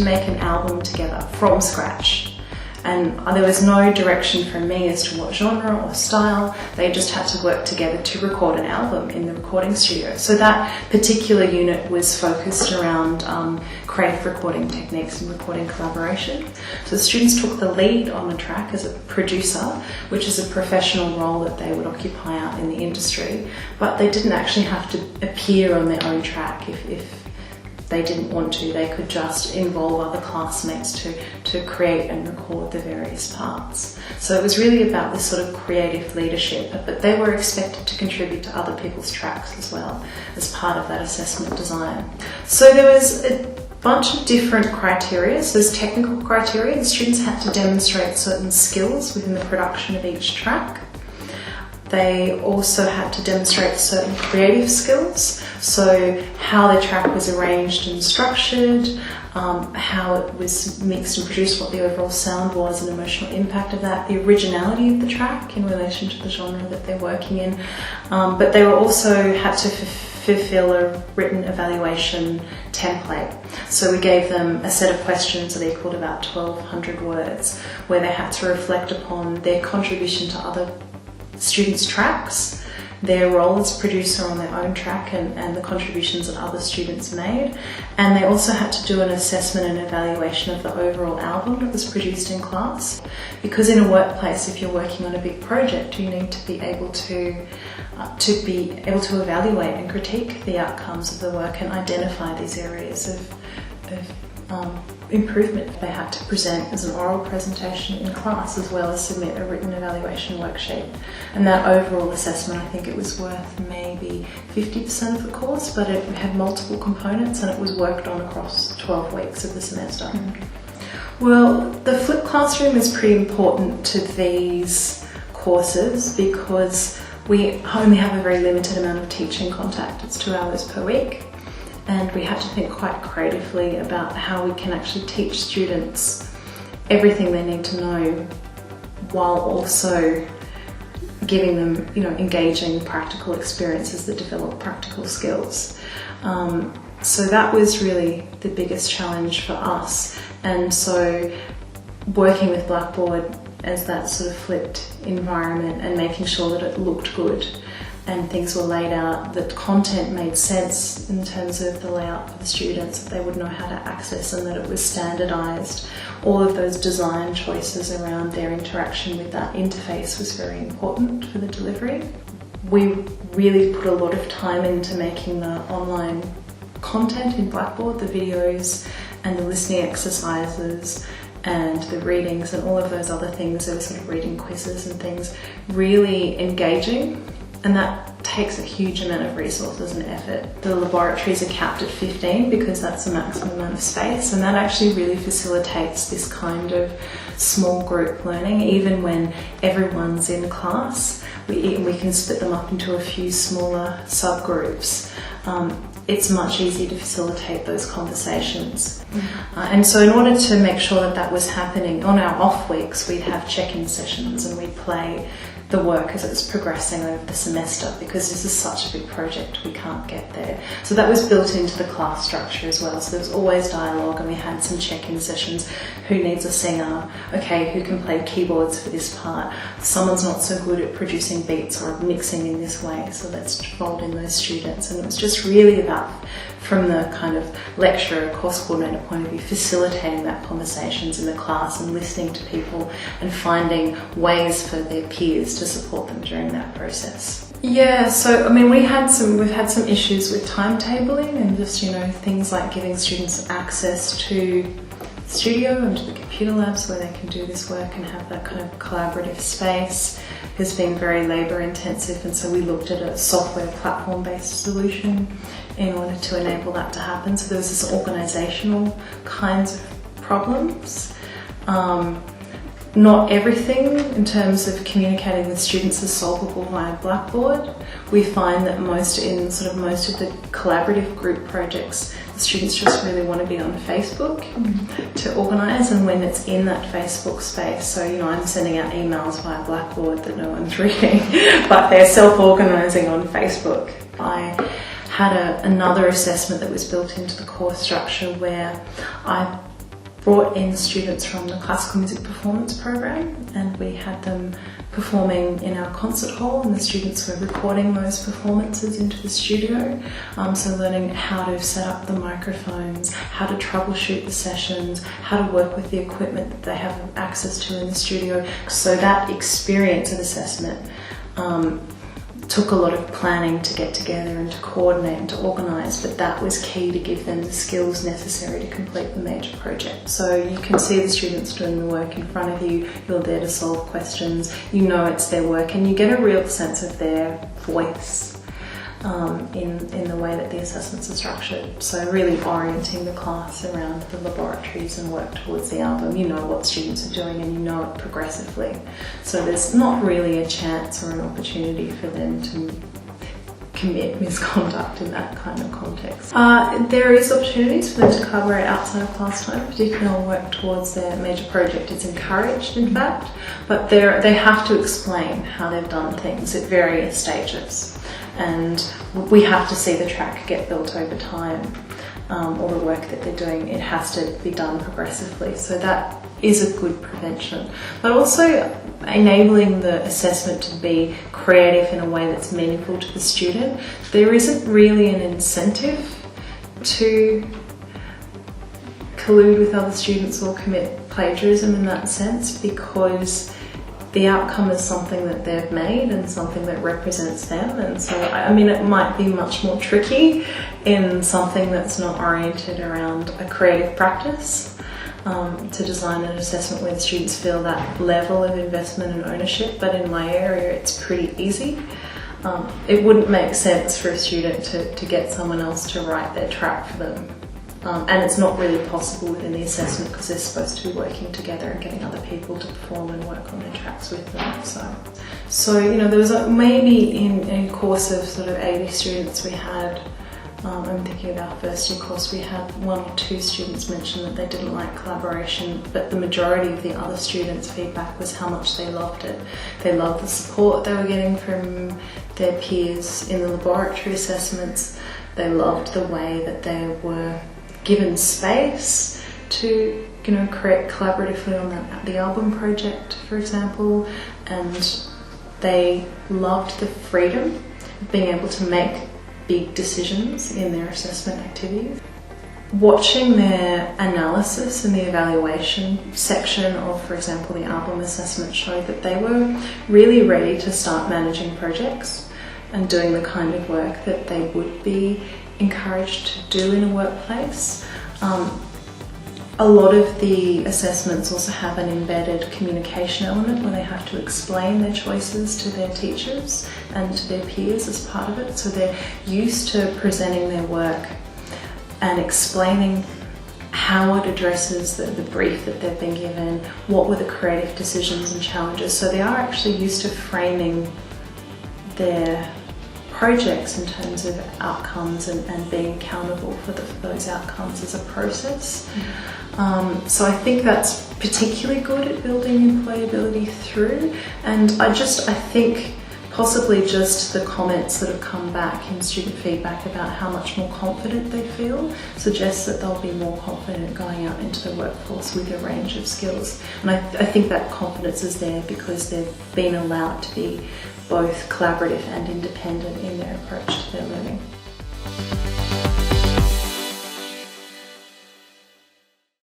to make an album together from scratch. And there was no direction from me as to what genre or style. They just had to work together to record an album in the recording studio. So that particular unit was focused around creative recording techniques and recording collaboration. So the students took the lead on the track as a producer, which is a professional role that they would occupy out in the industry, but they didn't actually have to appear on their own track if they didn't want to. They could just involve other classmates to create and record the various parts. So it was really about this sort of creative leadership, but they were expected to contribute to other people's tracks as well as part of that assessment design. So there was a bunch of different criteria. So there's technical criteria. The students had to demonstrate certain skills within the production of each track. They also had to demonstrate certain creative skills, so how the track was arranged and structured, how it was mixed and produced, what the overall sound was and emotional impact of that, the originality of the track in relation to the genre that they're working in. But they were also had to fulfill a written evaluation template. So we gave them a set of questions that equaled about 1,200 words, where they had to reflect upon their contribution to other students' tracks, their role as producer on their own track and the contributions that other students made. And they also had to do an assessment and evaluation of the overall album that was produced in class. Because in a workplace, if you're working on a big project, you need to be able to evaluate and critique the outcomes of the work and identify these areas of improvement. They had to present as an oral presentation in class as well as submit a written evaluation worksheet. And that overall assessment, I think it was worth maybe 50% of the course, but it had multiple components and it was worked on across 12 weeks of the semester. Well, the flipped classroom is pretty important to these courses because we only have a very limited amount of teaching contact. It's 2 hours per week. And we had to think quite creatively about how we can actually teach students everything they need to know while also giving them, engaging practical experiences that develop practical skills. So that was really the biggest challenge for us. And so working with Blackboard as that sort of flipped environment and making sure that it looked good and things were laid out, that content made sense in terms of the layout for the students, that they would know how to access and that it was standardised. All of those design choices around their interaction with that interface was very important for the delivery. We really put a lot of time into making the online content in Blackboard, the videos and the listening exercises and the readings and all of those other things. There were sort of reading quizzes and things, really engaging. And that takes a huge amount of resources and effort. The laboratories are capped at 15 because that's the maximum amount of space, and that actually really facilitates this kind of small group learning. Even when everyone's in class, we can split them up into a few smaller subgroups. It's much easier to facilitate those conversations. And so in order to make sure that that was happening, on our off weeks we'd have check-in sessions and we'd play the work as it was progressing over the semester, because this is such a big project, we can't get there. So that was built into the class structure as well. So there was always dialogue, and we had some check-in sessions. Who needs a singer? Okay, who can play keyboards for this part? Someone's not so good at producing beats or mixing in this way, so let's fold in those students. And it was just really about, from the kind of lecturer, course coordinator point of view, facilitating that conversations in the class and listening to people and finding ways for their peers to support them during that process. Yeah, so we've had some issues with timetabling and just things like giving students access to the studio and to the computer labs where they can do this work and have that kind of collaborative space has been very labour intensive, and so we looked at a software platform based solution in order to enable that to happen. So there was this organisational kinds of problems. Not everything in terms of communicating with students is solvable via Blackboard. We find that most of the collaborative group projects, the students just really want to be on Facebook to organise, and when it's in that Facebook space, so I'm sending out emails via Blackboard that no one's reading, but they're self-organising on Facebook. I had another assessment that was built into the course structure where I brought in students from the classical music performance program, and we had them performing in our concert hall, and the students were recording those performances into the studio. So learning how to set up the microphones, how to troubleshoot the sessions, how to work with the equipment that they have access to in the studio. So that experience of assessment took a lot of planning to get together and to coordinate and to organise, but that was key to give them the skills necessary to complete the major project. So you can see the students doing the work in front of you, you're there to solve questions, you know it's their work, and you get a real sense of their voice in the way that the assessments are structured. So really orienting the class around the laboratories and work towards the album. You know what students are doing and you know it progressively. So there's not really a chance or an opportunity for them to commit misconduct in that kind of context. There is opportunities for them to collaborate outside of class time, particularly on work towards their major project. It's encouraged, in fact, but they have to explain how they've done things at various stages. And we have to see the track get built over time, or the work that they're doing, it has to be done progressively. So that is a good prevention. But also enabling the assessment to be creative in a way that's meaningful to the student. There isn't really an incentive to collude with other students or commit plagiarism in that sense, because the outcome is something that they've made and something that represents them. And so, I mean, it might be much more tricky in something that's not oriented around a creative practice, to design an assessment where the students feel that level of investment and ownership. But in my area, it's pretty easy. It wouldn't make sense for a student to get someone else to write their track for them. And it's not really possible within the assessment because they're supposed to be working together and getting other people to perform and work on their tracks with them. So you know, there was maybe in a course of sort of 80 students we had, I'm thinking of our first year course, we had 1 or 2 students mention that they didn't like collaboration, but the majority of the other students' feedback was how much they loved it. They loved the support they were getting from their peers in the laboratory assessments. They loved the way that they were given space to, you know, create collaboratively on the album project, for example, and they loved the freedom of being able to make big decisions in their assessment activities. Watching their analysis and the evaluation section of, for example, the album assessment showed that they were really ready to start managing projects and doing the kind of work that they would be encouraged to do in a workplace. A lot of the assessments also have an embedded communication element where they have to explain their choices to their teachers and to their peers as part of it. So they're used to presenting their work and explaining how it addresses the brief that they've been given, what were the creative decisions and challenges. So they are actually used to framing their projects in terms of outcomes and being accountable for those outcomes as a process. So I think that's particularly good at building employability through, and I think possibly just the comments that have come back in student feedback about how much more confident they feel suggests that they'll be more confident going out into the workforce with a range of skills. And I think that confidence is there because they've been allowed to be both collaborative and independent in their approach to their learning.